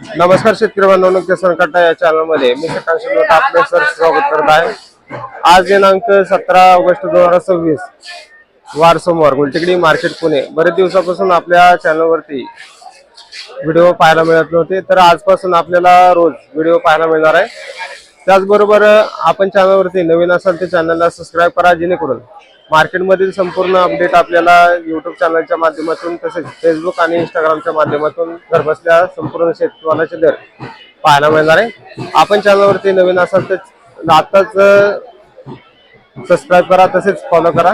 नमस्कार शेतकरी बांधवांनो, किसान कट्टा या चॅनल मध्ये मी आपले सर स्वागत करत आहे। आज दिनांक 17 ऑगस्ट 2026 वार सोमवार, गुलटेकडी मार्केट पुणे। बरेच दिवसापासून आपल्या चॅनलवरती व्हिडिओ पाहायला मिळत नव्हते, तर आजपासून आपल्याला रोज व्हिडिओ पाहायला मिळणार आहे। त्याचबरोबर आपण चॅनलवरती नवीन असाल तर चॅनलला सबस्क्राइब करा, जेणेकरून मार्केटमधील संपूर्ण अपडेट आपल्याला यूट्यूब चॅनलच्या माध्यमातून तसेच फेसबुक आणि इंस्टाग्रामच्या माध्यमातून घरबसल्या संपूर्ण शेतमालाचे दर पाहायला मिळणार आहे। आपण चॅनलवरती नवीन असाल तर आताच सबस्क्राइब करा, तसेच फॉलो करा।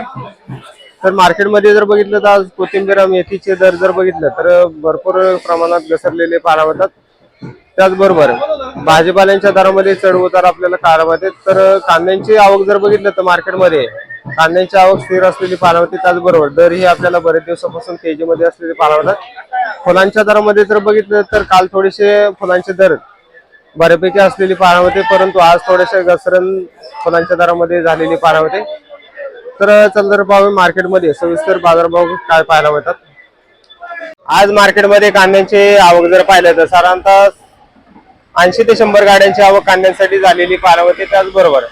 तर मार्केटमध्ये जर बघितलं तर आज कोथिंबीर मेथीचे दर जर बघितलं तर भरपूर प्रमाणात घसरलेले पाहायला मिळतात। त्याचबरोबर भाजीपाल्यांच्या दरामध्ये चढ उतार आपल्याला पाहायला मिळते। तर कांद्यांची आवक जर बघितलं तर मार्केटमध्ये कांद्यांची आवक स्थिर असलेली पाहायला मिळते। त्याचबरोबर दर ही आपल्याला बरेच दिवसापासून तेजीमध्ये असलेली पाहायला मिळतात। फुलांच्या दरामध्ये जर बघितलं तर काल थोडेसे फुलांचे दर बऱ्यापैकी असलेली पाहायला मिळते, परंतु आज थोडेसे घसरण फुलांच्या दरामध्ये झालेली पाहायला मिळते। तर चल तर पाहू मार्केटमध्ये सविस्तर बाजारभाव काय पाहायला मिळतात। आज मार्केटमध्ये कांद्यांची आवक जर पाहिलं तर साधारणतः 80 ते 100 गाड्यांची आवक कांद्यांसाठी झालेली पाहायला मिळते। त्याचबरोबर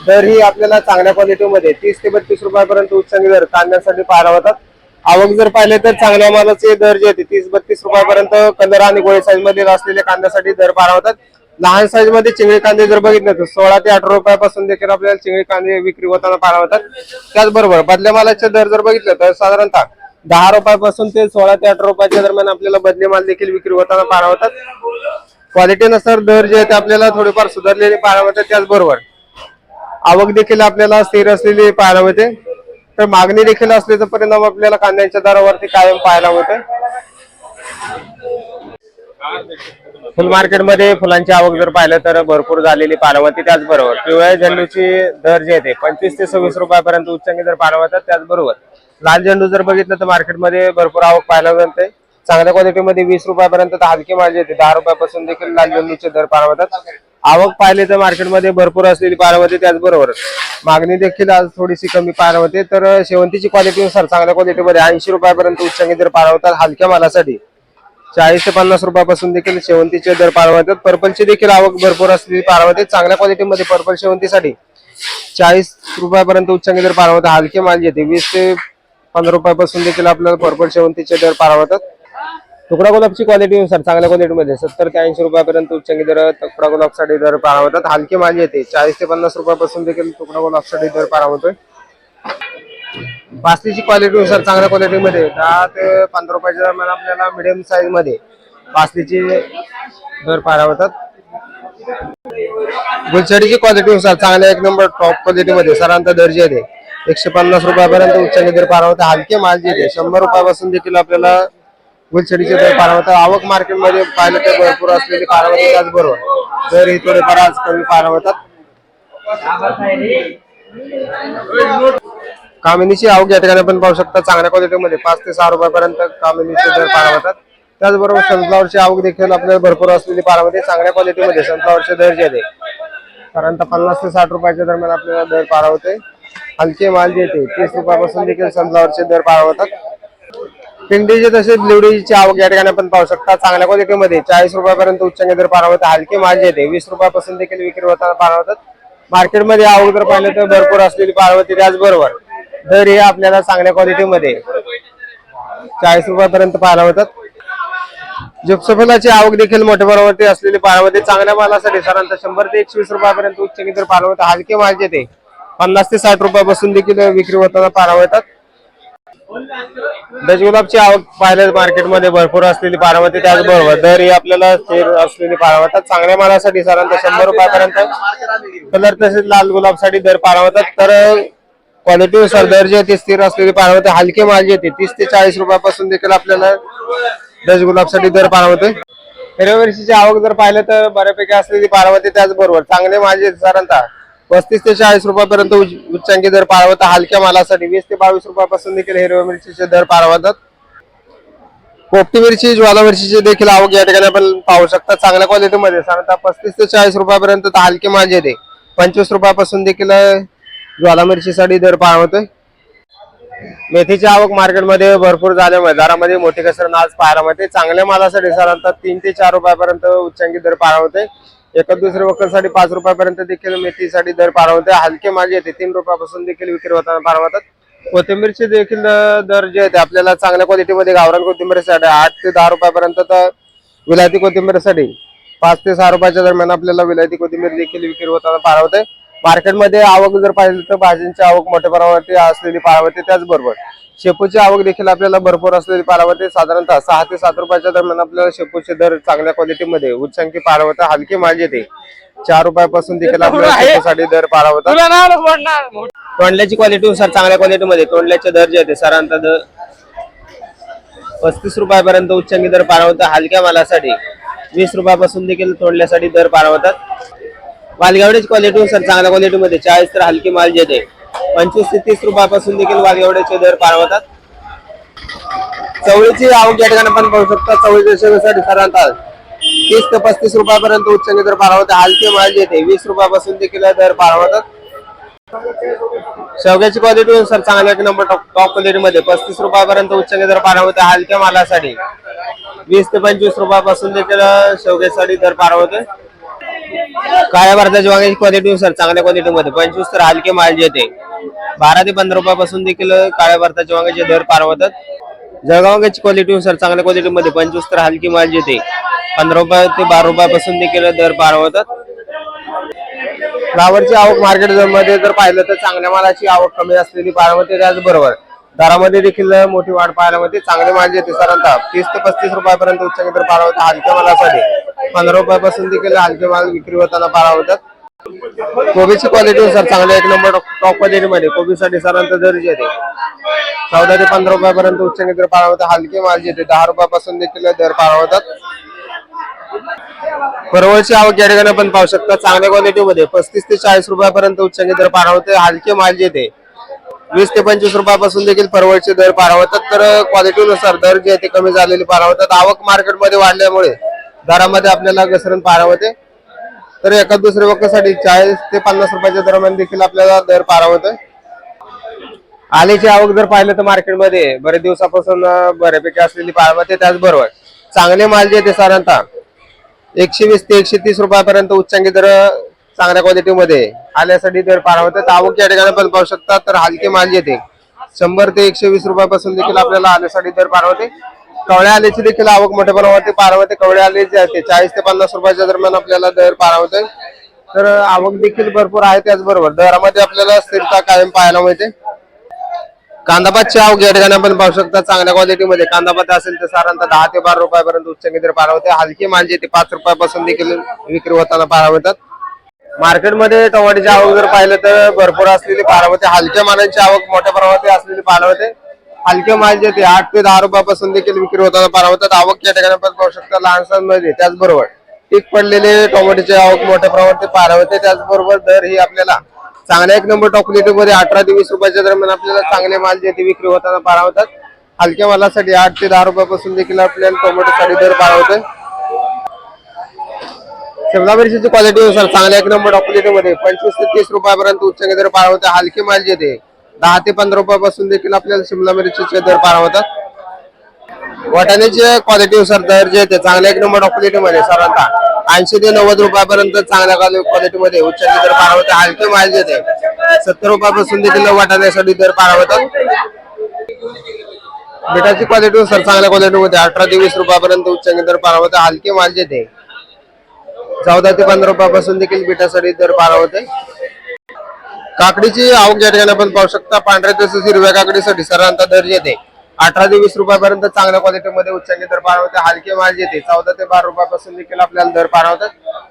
दर ही आपल्याला चांगल्या क्वालिटीमध्ये 30 ते 32 रुपयापर्यंत उच्चांकी दर कांद्यासाठी पाहायला मिळतात। आवक जर पाहिले तर चांगल्या मालाचे दर जे होते 30-32 रुपयापर्यंत कलर आणि गोळे साईज मध्ये असलेल्या कांद्यासाठी दर पाहायला मिळतात। लहान साईज मध्ये चिंगळी कांदे जर बघितले तर 16 ते 18 रुपयापासून देखील आपल्याला चिंगळी कांदे विक्री होताना पाहायला मिळतात। त्याचबरोबर बदल्या मालाचे दर जर बघितलं तर साधारणतः 10 रुपयापासून ते 16 ते 18 रुपयाच्या दरम्यान आपल्याला बदले माल देखील विक्री होताना पाहायला मिळतात। क्वालिटीनुसार दर जे आहेत आपल्याला थोडेफार सुधारलेले पाहायला मिळतात। त्याचबरोबर आवक देखील आपल्याला स्थिर असलेली पाहायला मिळते। तर मागणी देखील असल्याचा परिणाम आपल्याला कांद्यांच्या दरावरती कायम पाहायला मिळते। फुल मार्केटमध्ये फुलांची आवक जर पाहिलं तर भरपूर झालेली पाहायला मिळते। त्याचबरोबर पिवळ्या झेंडूची दर जे आहे 25 ते 26 रुपयापर्यंत उच्चांकी दर पाहायला मिळतात। त्याचबरोबर लाल झेंडू जर बघितलं तर मार्केटमध्ये भरपूर आवक पाहायला मिळते। चांगल्या क्वालिटीमध्ये 20 रुपयापर्यंत तर हलकी माल जे 10 रुपयापासून देखील लाल झेंडूचे दर पाहायला मिळतात। आवक पाहिले तर मार्केटमध्ये भरपूर असलेली पाहायला मिळते। त्याचबरोबर मागणी देखील आज थोडीशी कमी पाहायला मिळते। तर शेवंतीची क्वालिटीनुसार चांगल्या क्वालिटीमध्ये 80 रुपयापर्यंत उच्चांकी दर पाहायला मिळतात। हलक्या मालासाठी 40 ते 50 रुपयापासून देखील शेवंतीचे दर पाहायला मिळतात। पर्पलची देखील आवक भरपूर असलेली पाहायला मिळते। चांगल्या क्वालिटीमध्ये पर्पल शेवंतीसाठी 40 रुपयापर्यंत उच्चांकी दर पाहायला मिळतात। हलके माल जे 20 ते 15 रुपयापासून देखील आपल्याला पर्पल शेवंतीचे दर पाहायला मिळतात। तुकडा गुलाबची क्वालिटीनुसार चांगल्या क्वालिटीमध्ये 70 ते 80 रुपयापर्यंत उच्चांकी दर तुकडा गुलाबसाठी दर पाहायला मिळतात। हलके माल येते 40 ते 50 रुपयापासून देखील तुकडा गुलाबसाठी दर पाहायला मिळतोय। पासलीची क्वालिटीनुसार चांगल्या क्वालिटीमध्ये 10 ते 15 रुपयाच्या दरम्यान आपल्याला मिडियम साईज मध्ये पासलीची दर पाहायला मिळतात। गुलछडीची क्वालिटीनुसार चांगल्या एक नंबर टॉप क्वालिटीमध्ये साधारणतः दर जे आहे 150 रुपयापर्यंत उच्चांकी दर पाहायला मिळतात। हलके माल जे 100 रुपयापासून देखील आपल्याला गुलछडीचे दर पाहायला मिळतात। आवक मार्केटमध्ये पाहिलं तर भरपूर असलेली पाहायला मिळते। त्याचबरोबर दर ही थोडेफार आज कमी पाहायला मिळतात। कामिनीची आवक या ठिकाणी आपण पाहू शकता चांगल्या क्वालिटीमध्ये 5 ते 6 रुपयापर्यंत कामिनीचे दर पाहायला मिळतात। त्याचबरोबर सनफ्लॉवरची आवक देखील आपल्याला भरपूर असलेली पाहायला मिळते। चांगल्या क्वालिटीमध्ये सनफ्लॉवरचे दर जे आहे साधारणतः 50 ते 60 रुपयाच्या दरम्यान आपल्याला दर पाहायला मिळते। हलके माल जे येते 30 रुपयापासून देखील सनफ्लॉवरचे दर पाहायला मिळतात। पिंडीचे तसेच लिवडीची आवक या ठिकाणी आपण पाहू शकता चांगल्या क्वालिटीमध्ये 40 रुपयापर्यंत उच्चांकी दर पाहायला मिळतात। हलके माल जे येते 20 रुपयापासून देखील विक्री होताना पाहायला मिळतात। मार्केटमध्ये आवक जर पाहिलं तर भरपूर असलेली पाहायला मिळते। त्याचबरोबर दर हे आपल्याला चांगल्या क्वालिटीमध्ये 40 रुपयापर्यंत पाहायला मिळतात। जिप्सफलाची आवक देखील मोठ्या प्रमाणावरती असलेली पाहायला मिळते। चांगल्या मालासाठी साधारणतः 100 ते 120 रुपयापर्यंत उच्चांकी दर पाहायला मिळतात। हलके माल जे ते 50 ते 60 रुपयापासून देखील विक्री होताना पाहायला मिळतात। डच गुलाबची आवक पाहिलं मार्केटमध्ये भरपूर असलेली पाहायला मिळते। त्याचबरोबर दर ही आपल्याला स्थिर असलेली पाहायला मिळतात। चांगल्या मालासाठी साधारणतः 100 रुपयापर्यंत कलर तसेच लाल गुलाबसाठी दर पाहायला मिळतात। तर क्वालिटीनुसार दर जे ते स्थिर असलेली पाहायला मिळते। हलके माल जे ते 30 ते 40 रुपयापासून देखील आपल्याला डच गुलाबसाठी दर पाहायला मिळते। हिरव्या मिरचीची आवक जर पाहिलं तर बऱ्यापैकी असलेली पाहायला मिळते। त्याचबरोबर चांगले माल जे साधारणतः 35 ते 40 रुपयापर्यंत उच्चांकी दर पाहायला मिळतात। हलक्या मालासाठी 20 ते 22 रुपयापासून देखील हिरव्या मिरचीचे दर पाहायला मिळतात। पोपटी मिरची ज्वाला मिरचीची देखील आवक या ठिकाणी आपण पाहू शकता चांगल्या क्वालिटीमध्ये साधारणतः 35 ते 40 रुपयापर्यंत हलके माल जे 25 रुपयापासून देखील ज्वाला मिरचीसाठी दर पाहायला मिळतोय। मेथीची आवक मार्केटमध्ये भरपूर झाल्यामुळे दरामध्ये मोठी घसरण आज पाहायला मिळते. चांगल्या मालासाठी साधारणतः 3 ते 4 रुपयापर्यंत उच्चांकी दर पाहायला होते. एका दुसऱ्या वखरसाठी 5 रुपयापर्यंत देखील मेथीसाठी दर पाहायला होते. हलके माल जे येते 3 रुपयापासून देखील विक्री होताना पाहायला मिळतात. कोथिंबीरचे देखील दर जे आहेत आपल्याला चांगल्या क्वालिटीमध्ये गावरान कोथिंबीरसाठी 8 ते 10 रुपयापर्यंत, तर विलायती कोथिंबीरसाठी 5 ते 6 रुपयाच्या दरम्यान आपल्याला विलायती कोथिंबीर देखील विक्री होताना पाहायला होते. मार्केटमध्ये आवक जर पाहिली तर भाजींची आवक मोठ्या प्रमाणात असलेली पाहायला मिळते. त्याचबरोबर शेपूची आवक देखील आपल्याला भरपूर असलेली पाहायला मिळते. साधारणतः 6 ते 7 रुपयाच्या दरम्यान आपल्याला शेपूचे दर चांगल्या क्वालिटीमध्ये उच्चांकी पाहायला होता. हलके माल येते 4 रुपयापासून देखील आपल्याला शेपूसाठी दर पाहायला होता. तोंडल्याची क्वालिटीनुसार चांगल्या क्वालिटीमध्ये तोंडल्याचे दर जे होते साधारणतः 35 रुपयापर्यंत उच्चांकी दर पाहायला होता. हलक्या मालासाठी 20 रुपयापासून देखील तोंडल्यासाठी दर पाहायला होतात. वालगेवड्याची क्वालिटीनुसार चांगल्या क्वालिटीमध्ये 40 तर हलकी माल जे येते 25 ते 30 रुपयापासून देखील वालगेवड्याचे दर पाहायला होतात. चवळीची आवक या ठिकाणी आपण पाहू शकता. चवळीच्या शेंगासाठी साधारणतः 30 ते 35 रुपयापर्यंत उच्चांकी दर पाहायला होता. हलके माल जे येते 20 रुपयापासून देखील दर पाहायला होतात. शेवग्याची क्वालिटीनुसार चांगल्या एक नंबर टॉप क्वालिटीमध्ये 35 रुपयापर्यंत उच्चांकी दर पाहायला होते. हलक्या मालासाठी 20 ते 25 रुपयापासून देखील शेवग्यासाठी दर पाहायला होते. काळ्या भारताची वांग्याची क्वालिटीनुसार चांगल्या क्वालिटीमध्ये 25 तर हलके माल जे येते 12 ते 15 रुपयापासून देखील काळ्या भारताच्या वांग्याचे दर पाहायला होतात. जळगाव वांग्याची क्वालिटीनुसार चांगल्या क्वालिटीमध्ये 25 तर हलकी माल जे येते 15 रुपये ते 12 रुपयापासून देखील दर पाहायला होतात. फ्लावरची आवक मार्केट मध्ये जर पाहिलं तर चांगल्या मालाची आवक कमी असलेली पाहायला मिळते. त्याचबरोबर दरामध्ये देखील मोठी वाढ पाहायला मिळते. चांगले माल जे येते साधारणतः 30 ते 35 रुपयापर्यंत उच्चांकी दर पाहायला होता. हलक्या मालासाठी 15 रुपयापासून देखील हलके माल विक्री होताना पाहायला होतात. कोबीची क्वालिटीनुसार चांगल्या एक नंबर टॉप क्वालिटीमध्ये कोबीसाठी साधारणतः दर जे येते 14 ते 15 रुपयापर्यंत उच्चांकी दर पाहायला होता. हलके माल जे येते 10 रुपयापासून देखील दर पाहायला होतात. परवळची आवक या ठिकाणी आपण पाहू शकता. चांगल्या क्वालिटीमध्ये 35 ते 40 रुपयापर्यंत उच्चांकी दर पाहायला होते. हलके माल जे येते 20 ते 25 रुपयापासून देखील परवळचे दर पाहायला होतात. तर क्वालिटीनुसार दर जे ते कमी झालेले पाहायला होतात. आवक मार्केटमध्ये वाढल्यामुळे दरामध्ये आपल्याला घसरण पाहायला होते. तर एका दुसऱ्या वक्कसाठी 40 ते 50 रुपयाच्या दरम्यान देखील आपल्याला दर पाहायला होते. आल्याची आवक जर पाहिलं तर मार्केटमध्ये बरेच दिवसापासून बऱ्यापैकी असलेली पाहायला होते. त्याचबरोबर चांगले माल जे ते साधारणतः 120 ते 130 रुपयापर्यंत उच्चांकी दर चांगल्या क्वालिटीमध्ये आल्यासाठी दर पाहायला होतात. आवक या ठिकाणी आपण पाहू शकता. तर हलके माल जे ते 100 ते 120 रुपयापासून देखील आपल्याला आल्यासाठी दर पाहायला होते. कवळ्या आल्याची देखील आवक मोठ्या प्रमाणावरती पाहायला होते. कवळ्या आले जे आहे 40 ते 50 रुपयाच्या दरम्यान आपल्याला दर पाहायला होते. तर आवक देखील भरपूर आहे. त्याचबरोबर दरामध्ये आपल्याला स्थिरता कायम पाहायला मिळते. कांदापातची आवक या ठिकाणी आपण पाहू शकता. चांगल्या क्वालिटीमध्ये कांदापात असेल तर साधारणतः 10 ते 12 रुपयापर्यंत उच्चांकी दर पाहायला होते. हलकी माल जे ते 5 रुपयापासून देखील विक्री होताना पाहायला मिळतात. मार्केटमध्ये टमाट्याची आवक जर पाहिलं तर भरपूर असलेली पाहायला होते. हलक्या मालांची आवक मोठ्या प्रमाणात असलेली पाहायला होते. हलके माल जे ते 8 ते 10 रुपयापासून देखील विक्री होताना पाहायला होतात. आवक या ठिकाणी आपण पाहू शकता लहानसांमध्ये. त्याचबरोबर पीक पडलेले टोमॅटोची आवक मोठ्या प्रमाणात पाहायला होते. त्याचबरोबर दर ही आपल्याला चांगल्या एक नंबर टॉप क्वालिटीमध्ये 18 ते 20 रुपयाच्या दरम्यान आपल्याला चांगले माल जे ते विक्री होताना पाहायला होतात. हलक्या मालासाठी 8 ते 10 रुपयापासून देखील आपल्याला टोमॅटोसाठी दर पाहायला होते. शिमला मिरचीची क्वालिटीनुसार चांगल्या एक नंबर टॉप क्वालिटीमध्ये 25 ते 30 रुपयापर्यंत उच्चांकी दर पाहायला होते. हलके माल जे ते 10 ते 15 रुपयापासून देखील आपल्याला शिमला मिरचीचे दर पाहायला होतात. वाटाण्याच्या क्वालिटीनुसार दर जे ते चांगल्या एक नंबर टॉप क्वालिटीमध्ये साधारणतः 80 ते 90 रुपयापर्यंत चांगल्या क्वालिटीमध्ये उच्चांकी दर पाहायला होते. हलके माल जे ते 70 रुपयापासून देखील वाटाण्यासाठी दर पाहायला होतात. बीटाची क्वालिटीनुसार चांगल्या क्वालिटीमध्ये 18 ते 20 रुपयापर्यंत उच्चांकी दर पाहायला होते. हलके माल जे ते 14 ते 15 रुपयापासून देखील बीटासाठी दर पाहायला होते. काकडीची आवक या ठिकाणी आपण पाहू शकता. पांढऱ्या तसेच हिरव्या काकडीसाठी साधारणतः दर येते 18 ते 20 रुपयापर्यंत चांगल्या क्वालिटीमध्ये उच्चांकी दर पाहायला होते. हलके माल येते 14 ते 12 रुपयापासून देखील आपल्याला दर पाहायला होतात.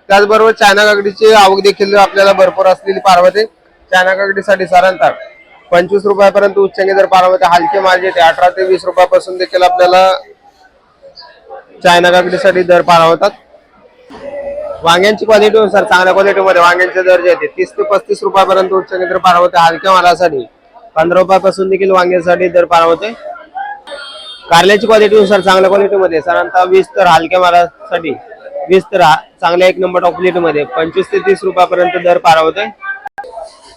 त्याचबरोबर चायना काकडीची आवक देखील आपल्याला भरपूर असलेली पाहायला होते. चायना काकडीसाठी साधारणतः 25 रुपयापर्यंत उच्चांकी दर पाहायला होते. हलके माल येते 18 ते 20 रुपयापासून देखील आपल्याला चायना काकडीसाठी दर पाहायला होतात. वांग्यांची क्वालिटीनुसार चांगल्या क्वालिटीमध्ये वांग्यांचे दर जे आहेत 30 ते 35 रुपयापर्यंत उच्चांकी दर पाहायला होते. हलक्या मालासाठी 15 रुपयापासून देखील वांग्यांसाठी दर पाहायला होते. कारल्याची क्वालिटीनुसार चांगल्या क्वालिटीमध्ये साधारणतः 20 तर हलक्या मालासाठी 20 तर चांगल्या एक नंबर टॉप क्वालिटीमध्ये 25 ते 30 रुपयापर्यंत दर पाहायला होते.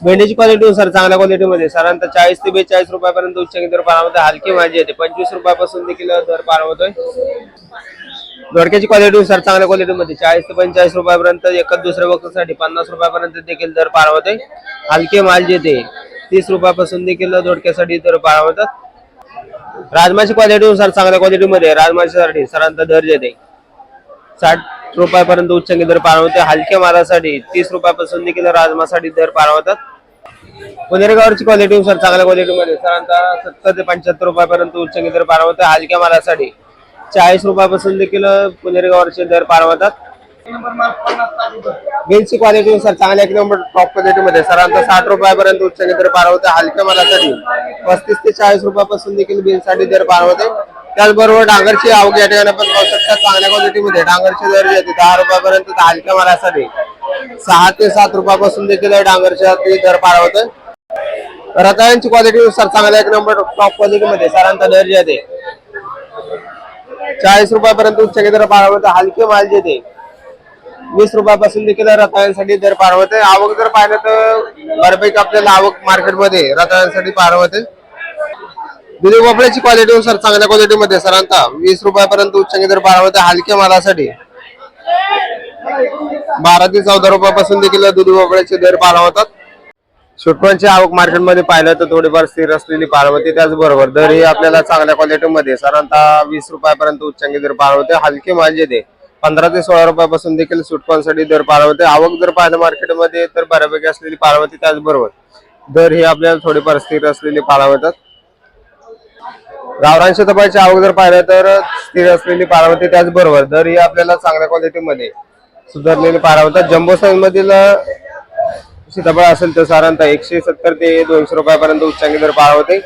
भेंडीची क्वालिटीनुसार चांगल्या क्वालिटीमध्ये साधारणतः 40 ते 42 रुपयापर्यंत उच्चांकी दर पाहावते. हलकी भाजी येते 25 रुपयापासून देखील दर पाहावतोय. दोडक्याची क्वालिटीनुसार चांगल्या क्वालिटीमध्ये 40 ते 45 रुपयापर्यंत, एखाद दुसऱ्या वक्तासाठी 50 रुपयापर्यंत देखील दर पाहावतोय. हलके माल येते 30 रुपयापासून देखील दोडक्यासाठी दर पाहावतात. राजमाची क्वालिटीनुसार चांगल्या क्वालिटीमध्ये राजमासाठी साधारणतः दर येते 60 रुपयापर्यंत उच्चांकी दर पाहावते. हलक्या मालासाठी 30 रुपयापासून देखील राजमासाठी दर पाहावतात. पुणेरगावची क्वालिटीनुसार चांगल्या क्वालिटीमध्ये साधारणतः 70 ते 75 रुपयापर्यंत उच्चांकी दर पाहावते. हलक्या मालासाठी 40 रुपयापासून देखील पुणेरगावचे दर पाहावतात. बीन्सची क्वालिटीनुसार चांगल्या 1 नंबर टॉप क्वालिटीमध्ये साधारणतः 60 रुपयापर्यंत उच्चांकी दर पाहावते. हलक्या मालासाठी 35 ते 40 रुपयापासून देखील बीन्ससाठी दर पाहावते. त्याचबरोबर डांगरची आवक या ठिकाणी आपण पाहू शकता. चांगल्या क्वालिटीमध्ये डांगरचे दर येते 10 रुपयापर्यंत. हलक्या मालासाठी 6 ते 7 रुपयापासून देखील डांगरचे दर पाहावते. रताळ्यांची क्वालिटीनुसार चांगल्या 1 नंबर टॉप क्वालिटीमध्ये साधारणतः दर येते 40 रुपयापर्यंत उच्चांकी दर पाहावते. हलके माल येते 20 रुपयापासून देखील रताळ्यांसाठी दर पाहावते. आवक जर पाहिलं तर बऱ्यापैकी आपल्याला आवक मार्केटमध्ये रताळ्यांसाठी पाहावते. दुधी भोपळ्याची क्वालिटीनुसार चांगल्या क्वालिटीमध्ये साधारणतः 20 रुपयापर्यंत उच्चांकी दर पाहावते. हलक्या मालासाठी 12 ते 14 रुपयापासून देखील दुधी भोपळ्याचे दर पाहावतात. सुटवांची आवक मार्केटमध्ये पाहिलं तर थोडीफार स्थिर असलेली पाहावते. त्याचबरोबर दरही आपल्याला चांगल्या क्वालिटीमध्ये साधारणतः 20 रुपयापर्यंत उच्चांकी दर पाहावते. हलके माल येते 15 ते 16 रुपयापासून देखील सुटवांसाठी दर पाहावते. आवक जर पाहिलं मार्केटमध्ये तर बऱ्यापैकी असलेली पाहावते. त्याचबरोबर दर ही आपल्याला थोडीफार स्थिर असलेली पाहावतात. गावरान शेतमालाची आवक जर पाहिलं तर स्थिर असलेली पाहावते. त्याचबरोबर दर ही आपल्याला चांगल्या क्वालिटीमध्ये सुधारलेली पाहावतात. जम्बो साईज मधील सीताफळ असेल तर साधारणतः 170 ते 200 रुपयापर्यंत उच्चांकी दर पाहावते.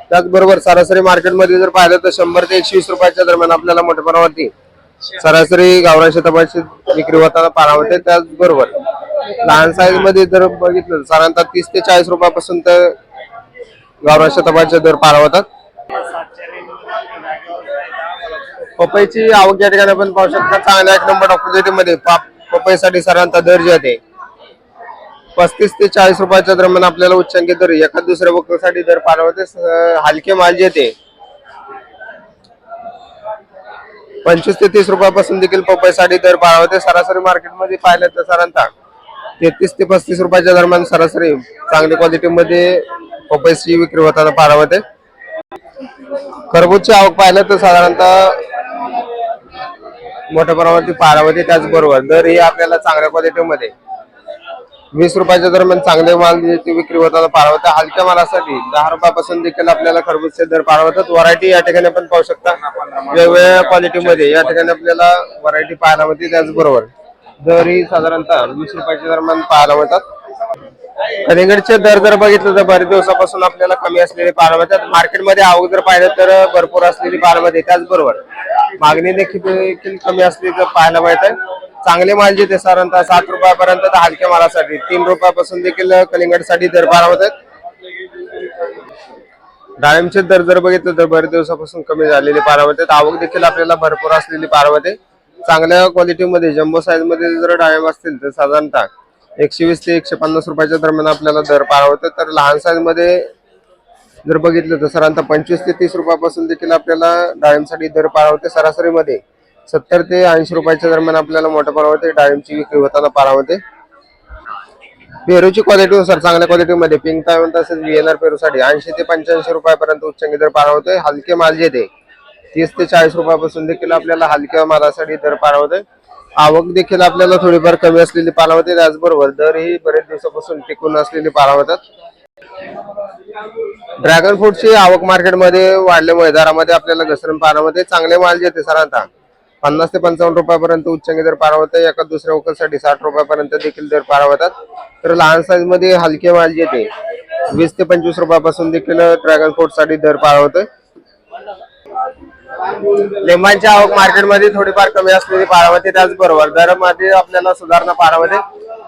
त्याचबरोबर सरासरी मार्केटमध्ये जर पाहिलं तर 100 ते 120 रुपयाच्या दरम्यान आपल्याला मोठ्या प्रमाणावरती सरासरी गावरान सीताफळाची विक्री होताना पाहावते. त्याचबरोबर लहान साईज मध्ये जर बघितलं साधारणतः 30 ते 40 रुपयापासून तर गावरान सीताफळाचे दर पाहावतात. पपईची आवक या ठिकाणी आपण पाहू शकता. चांगल्या 1 नंबर क्वालिटीमध्ये पपईसाठी साधारणतः दर जे आहे 35 ते 40 रुपयाच्या दरम्यान आपल्याला उच्चांकी दर एखाद दुसऱ्या वक्तासाठी दर पाहावते. हलके माल जे ते 25 ते 30 रुपयापासून देखील पपईसाठी दर पाहावते. सरासरी मार्केटमध्ये पाहिलं तर साधारणतः 33 ते 35 रुपयाच्या दरम्यान सरासरी चांगल्या क्वालिटीमध्ये पपईची विक्री होताना पाहावते. खरबूजची आवक पाहिलं तर साधारणतः मोठ्या प्रमाणावरती पाहावते. त्याचबरोबर दर ही आपल्याला चांगल्या क्वालिटीमध्ये 20 रुपयाच्या दरम्यान चांगले माल विक्री होताना पाहावते. हलक्या मालासाठी 10 रुपयापासून देखील आपल्याला खरबूजचे दर पाहावतात. व्हरायटी या ठिकाणी आपण पाहू शकता. वेगवेगळ्या क्वालिटीमध्ये या ठिकाणी आपल्याला व्हरायटी पाहायला मिळते. त्याचबरोबर दर ही साधारणतः 20 रुपयाच्या दरम्यान पाहायला मिळतात. कलिंगडचे दर जर बघितलं तर बरेच दिवसापासून आपल्याला कमी असलेले पाहायला मिळतात. मार्केटमध्ये आवक जर पाहिलं तर भरपूर असलेली पाहायला मिळते. त्याचबरोबर मागणी देखील कमी असलेली पाहायला मिळते. चांगले माल जे ते साधारणतः 7 रुपयापर्यंत तर हलक्या मालासाठी 3 रुपयापासून देखील कलिंगडसाठी दर पाहावतात. डाळिंबचे दर जर बघितलं तर बरेच दिवसापासून कमी झालेले पाहावतात. आवक देखील आपल्याला भरपूर असलेली पाहावते. चांगल्या क्वालिटीमध्ये जम्बो साईज मध्ये जर डाळिंब असतील तर साधारणतः 120 ते 150 रुपयाच्या दरम्यान आपल्याला दर पाहावतात. तर लहान साईज मध्ये जर बघितलं तर साधारणतः 25 ते 30 रुपयापासून देखील आपल्याला डाळिंबसाठी दर पाहावते. सरासरीमध्ये 70 ते 80 रुपयाच्या दरम्यान आपल्याला मोठ्या प्रमाणावर डाळिंबची विक्री होताना पाहावते. पेरूची क्वालिटीनुसार चांगल्या क्वालिटीमध्ये पिंक तायवान तसेच व्हीएनआर पेरूसाठी 80 ते 85 रुपयापर्यंत उच्चांकी दर पाहावते. हलके माल जे ते 30 ते 40 रुपयापासून देखील आपल्याला हलक्या मालासाठी दर पाहावते. आवक देखील आपल्याला थोडीफार कमी असलेली पाहावते. त्याचबरोबर दर ही बरेच दिवसापासून टिकून असलेली पाहावतात. ड्रॅगन फ्रूटची आवक मार्केटमध्ये वाढल्यामुळे दरामध्ये आपल्याला घसरण पाहावते. चांगले माल जे ते साधारणतः 50 ते 55 रुपयापर्यंत उच्चांकी दर पाहावते. एका दुसऱ्या वखतासाठी 60 रुपयापर्यंत देखील दर पाहावतात. तर लहान साईज मध्ये हलके माल जे ते 20 ते 25 रुपयापासून देखील ड्रॅगन फ्रूट साठी दर पाहावते. लिंबांची आवक मार्केटमध्ये थोडीफार कमी असलेली पाहावते. त्याचबरोबर दरामध्ये आपल्याला सुधारणा पाहावते.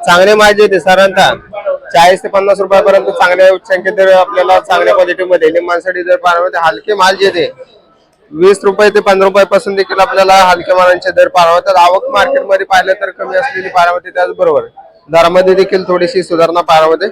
चांगले माल जे ते साधारणतः 40 ते 50 रुपयापर्यंत चांगल्या उच्चांकी दर आपल्याला चांगल्या क्वालिटीमध्ये लिंबांसाठी दर पाहावते. हलके माल जे ते 20 रुपये ते 15 रुपयापासून देखील आपल्याला हलक्या मालांचे दर पाहावतात. आवक मार्केटमध्ये पाहिलं तर कमी असलेली पाहावते. त्याचबरोबर दरामध्ये देखील थोडीशी सुधारणा पाहावते.